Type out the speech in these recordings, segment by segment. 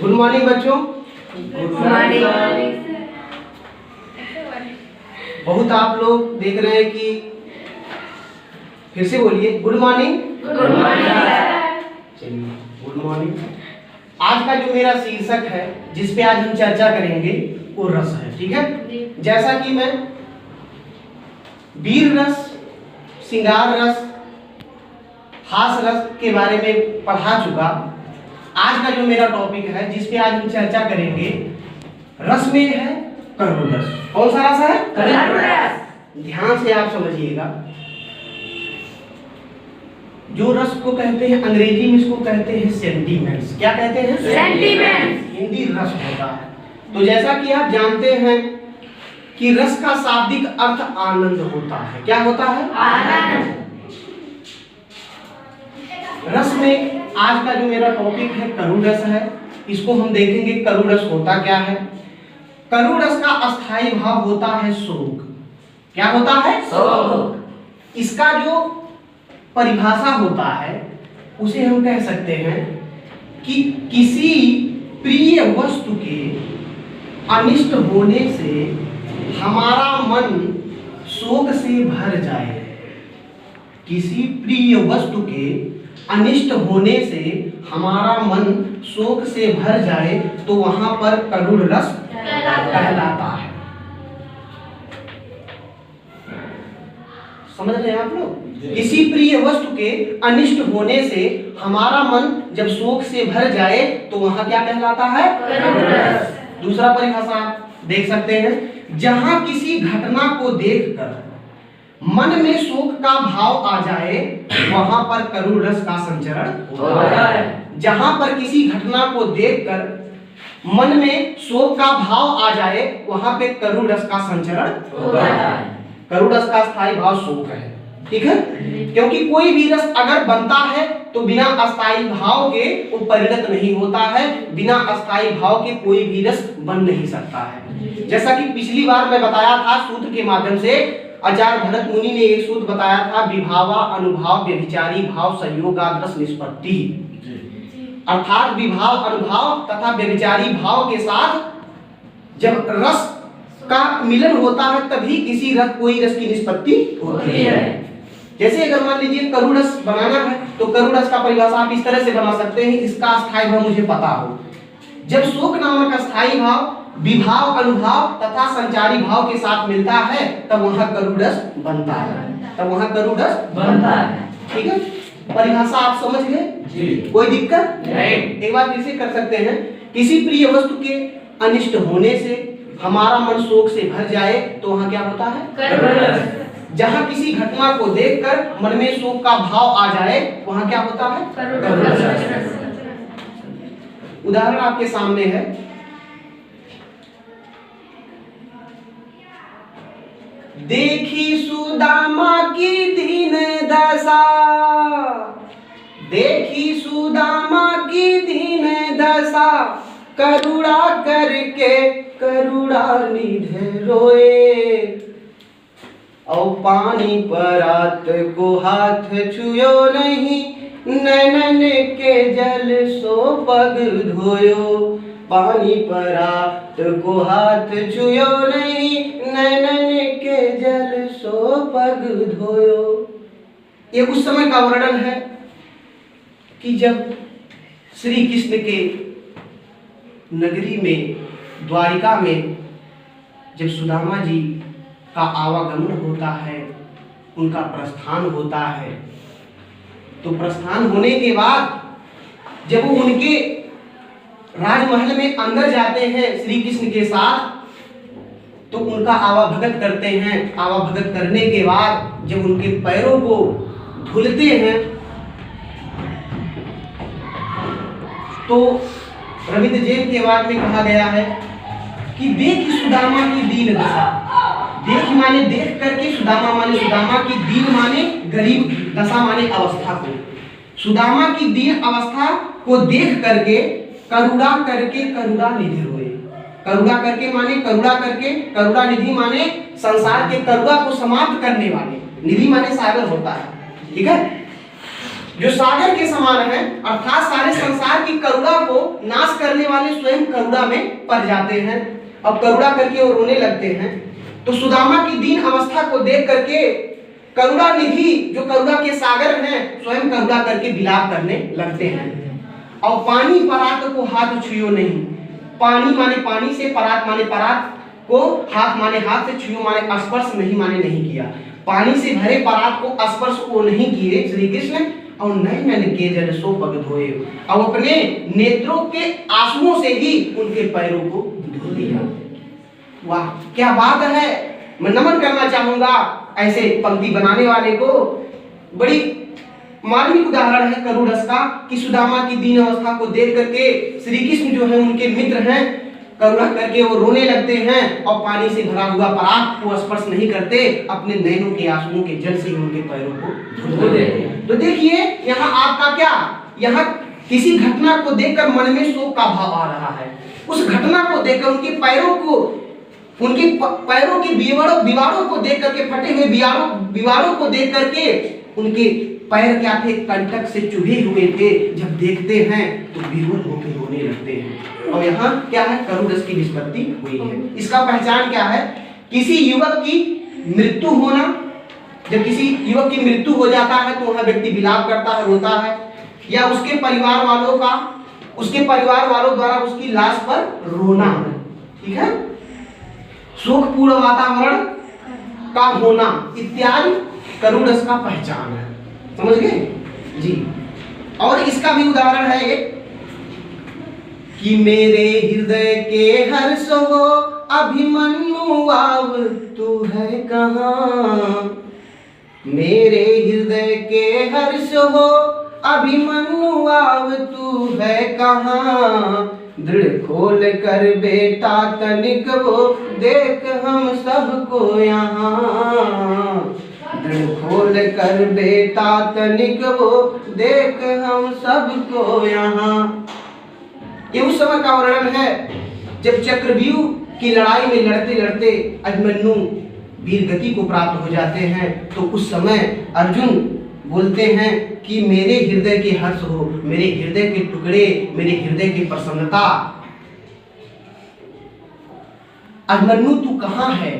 Good morning बच्चों। Good morning. बहुत आप लोग देख रहे हैं कि फिर से बोलिए गुड मॉर्निंग। Good morning. चलिए गुड मॉर्निंग। आज का जो मेरा शीर्षक है जिस पे आज हम चर्चा करेंगे वो रस है, ठीक है। जैसा कि मैं वीर रस, श्रृंगार रस, हास रस के बारे में पढ़ा चुका। आज का जो मेरा टॉपिक है जिस पे आज हम चर्चा करेंगे रस में है करुण रस। कौन सा रस है? करुण रस। ध्यान से आप समझिएगा। जो रस को कहते हैं अंग्रेजी में इसको कहते हैं सेंटीमेंट्स। क्या कहते हैं? सेंटीमेंट्स। हिंदी रस होता है। तो जैसा कि आप जानते हैं कि रस का शाब्दिक अर्थ आनंद होता है। क्या होता है? आनंद। रस में आज का जो मेरा टॉपिक है करुण रस है। इसको हम देखेंगे करुण रस होता क्या है। करुण रस का अस्थायी भाव होता है शोक। क्या होता है? शोक। इसका जो परिभाषा होता है उसे हम कह सकते हैं कि किसी प्रिय वस्तु के अनिष्ट होने से हमारा मन शोक से भर जाए। किसी प्रिय वस्तु के अनिष्ट होने से हमारा मन शोक से भर जाए तो वहां पर करुण रस कहलाता है। समझ रहे हैं आप लोग? किसी प्रिय वस्तु के अनिष्ट होने से हमारा मन जब शोक से भर जाए तो वहां क्या कहलाता है? करुण रस। दूसरा परिभाषा आप देख सकते हैं, जहां किसी घटना को देखकर मन में शोक का भाव आ जाए वहां पर करुण रस का संचरण होता है। जहां पर किसी घटना को देखकर मन में शोक का भाव आ जाए वहां पे करुण रस का संचरण होता है। करुण रस का स्थायी भाव शोक है, ठीक है। क्योंकि कोई भी रस अगर बनता है तो बिना अस्थायी भाव के वो परिणत नहीं होता है। बिना अस्थायी भाव के कोई भी रस बन नहीं सकता है। जैसा कि पिछली बार मैं बताया था सूत्र के माध्यम से, आचार्य भरत मुनि ने एक सूत्र बताया था, विभावा अनुभाव व्यभिचारी भाव संयोगाद्रस निष्पत्ति। अर्थात विभाव अनुभाव तथा व्यभिचारी भाव के साथ जब रस का मिलन होता है तभी किसी कोई रस की निष्पत्ति होती है। जैसे अगर मान लीजिए करुण रस बनाना है तो करुण रस का परिभाषा आप इस तरह से बना सकते हैं, इसका अस्थायी भाव मुझे पता हो। जब शोक नामक अस्थायी भाव विभाव अनुभाव तथा संचारी भाव के साथ मिलता है तब वहां करुण रस बनता है। तब वहां करुण रस बनता है, ठीक है। परिभाषा आप समझ गए? कोई दिक्कत नहीं। एक बार फिर से कर सकते हैं, किसी प्रिय वस्तु के अनिष्ट होने से हमारा मन शोक से भर जाए तो वहां क्या होता है? करुण रस। जहां किसी घटना को देखकर मन में शोक का भाव आ जाए वहां क्या होता है? करुण रस। उदाहरण आपके सामने है, देखी सुदामा की दीन दशा, देखी सुदामा की दीन दशा, करुणा करके करुणा निधे रोए, और पानी परात को हाथ छुयो नहीं, नैनन के जल सो पग धोयो, पानी परात को हाथ छुयो नहीं, नैनन के जल सो पग धोयो। ये उस समय का वर्णन है कि जब श्री कृष्ण के नगरी में द्वारिका में जब सुदामा जी का आवागमन होता है, उनका प्रस्थान होता है, तो प्रस्थान होने के बाद जब वो उनके राजमहल में अंदर जाते हैं श्री कृष्ण के साथ तो उनका आवाभगत करते हैं। आवाभगत करने के बाद जब उनके पैरों को धुलते हैं तो रविंद्र जैन के बाद में कहा गया है कि देख सुदामा की दीन दशा। देख माने देख करके, सुदामा माने सुदामा की, दीन माने गरीब, दशा माने अवस्था को। सुदामा की दीन अवस्था को देख करके करुणा करके करुणा निधि रोए। करुणा करके माने करुणा करके, करुणा निधि माने संसार के करुणा को समाप्त करने वाले, निधि माने सागर होता है, ठीक है। जो सागर के समान है, अर्थात सारे संसार की करुणा को नाश करने वाले स्वयं करुणा में पड़ जाते हैं। अब करुणा करके वो रोने लगते हैं। तो सुदामा की दीन अवस्था को देख करके करुणा निधि जो करुणा के सागर हैं स्वयं करुणा करके विलाप करने लगते हैं। और पानी परात को हाथ छुयो नहीं, पानी माने पानी से, परात माने परात को, हाथ माने हाथ से, छुयो माने स्पर्श नहीं माने नहीं किया। पानी से भरे परात को स्पर्श को नहीं किए श्री कृष्ण, और नैन के जल सो पग धोए, और अपने नेत्रों के आंसुओं से ही उनके पैरों को धो दिया। वाह क्या बात है। मैं नमन करना चाहूंगा ऐसे पंक्ति बनाने वाले को। बड़ी मार्मिक उदाहरण है करुण रस का कि सुदामा की दीन अवस्था को देख करके श्री कृष्ण जो है उनके मित्र हैं, करुणा करके वो रोने लगते हैं और पानी से भरा हुआ परात को स्पर्श नहीं करते, अपने नैनों के आंसुओं के जल से ही उनके पैरों को धो देते हैं। तो देखिए यहाँ आपका क्या, यहाँ किसी घटना को देखकर मन में शोक का भाव आ रहा है। उस घटना को देखकर उनके पैरों को, उनके पैरों के दीवारों को देख करके, फटे हुए दीवारों को देख करके उनके पैर क्या थे, कंटक से चुभे हुए थे। जब देखते हैं तो विह्वल होकर रोने लगते हैं। और यहाँ क्या है, करुण रस की निष्पत्ति हुई है। इसका पहचान क्या है, किसी युवक की मृत्यु होना। जब किसी युवक की मृत्यु हो जाता है तो वह व्यक्ति विलाप करता है, रोता है, या उसके परिवार वालों द्वारा उसकी लाश पर रोना, ठीक है, शोकपूर्ण वातावरण का होना इत्यादि करुण रस का पहचान है। समझ गए जी। और इसका भी उदाहरण है एक कि मेरे हृदय के हर्ष हो अभिमन्यु आव तू है कहाँ, मेरे हृदय के हर्ष हो अभिमन्यु आव तू है कहाँ, दृढ़ खोल कर बेटा तनिक वो देख हम सबको यहाँ, दृढ़ खोल कर बेटा तनिक वो देख हम सबको यहाँ। ये उस समय का वर्णन है जब चक्रव्यूह की लड़ाई में लड़ते लड़ते अभिमन्यु वीर गति को प्राप्त हो जाते हैं। तो उस समय अर्जुन बोलते हैं कि मेरे हृदय के हर्ष हो, मेरे हृदय के टुकड़े, मेरे हृदय की प्रसन्नता, अभिमन्यु तू कहाँ है,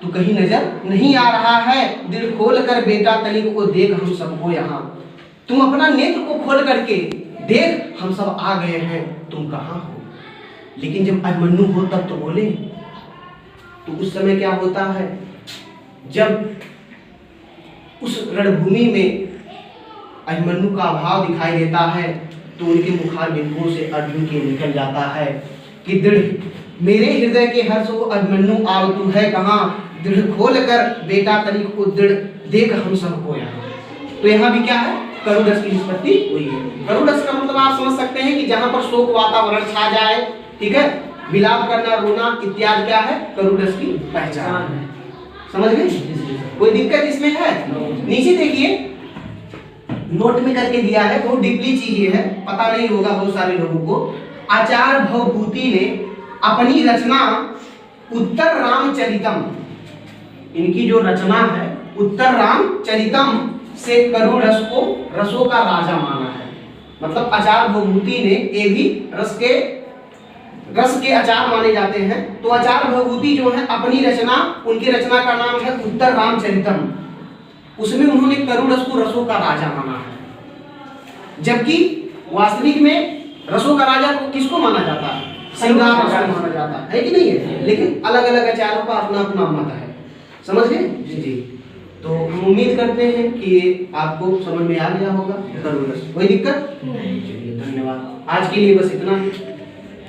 तू कहीं नजर नहीं आ रहा है। दिल खोल कर बेटा तनिक को देख हम सबको यहाँ, तुम अपना नेत्र को खोल करके देख हम सब आ गए हैं, तुम कहाँ हो। लेकिन जब अभिमन्यु हो तब तो बोले। तो उस समय क्या होता है, जब उस रणभूमि में अभिमन्यु का अभाव दिखाई देता है तो उनके मुखारबिंदुओं से अर्जुन के निकल जाता है कि दृढ़ मेरे हृदय के हर्ष हो अभिमन्यु आव तू है कहाँ, दृढ़ खोल कर बेटा तनिक को दृढ़ देख हम सबको यहाँ। तो यहाँ भी क्या है, करुण रस की निष्पत्ति हुई है। करुण रस का मतलब आप समझ सकते हैं कि जहाँ पर शोक वातावरण छा जाए, ठीक है, विलाप करना, रोना इत्यादि क्या है, करुण रस की पहचान है। समझ गए? कोई दिक्कत इसमें है? नीचे देखिए नोट में करके दिया है, बहुत डीपली चीज ये है, पता नहीं होगा बहुत सारे लोगों को। आचार्य भवभूति ने अपनी रचना उत्तर रामचरितम, इनकी जो रचना है उत्तर रामचरितम से करुण रस को रसों का राजा माना है। मतलब आचार्य भवभूति ने ये भी रस के आचार्य माने जाते हैं। तो आचार्य भवभूति जो है अपनी रचना, उनकी रचना का नाम है उत्तर रामचरितम, उसमें उन्होंने करुण रस को रसों का राजा माना है। जबकि वास्तविक में रसों का राजा को किसको माना जाता है, श्रृंगार रस को माना जाता है कि नहीं है। लेकिन अलग अलग आचार्यों का अपना अपना मत है। समझ गए जी। तो हम उम्मीद करते हैं कि आपको समझ में आ गया होगा करुण रस। कोई दिक्कत? चलिए धन्यवाद, आज के लिए बस इतना ही।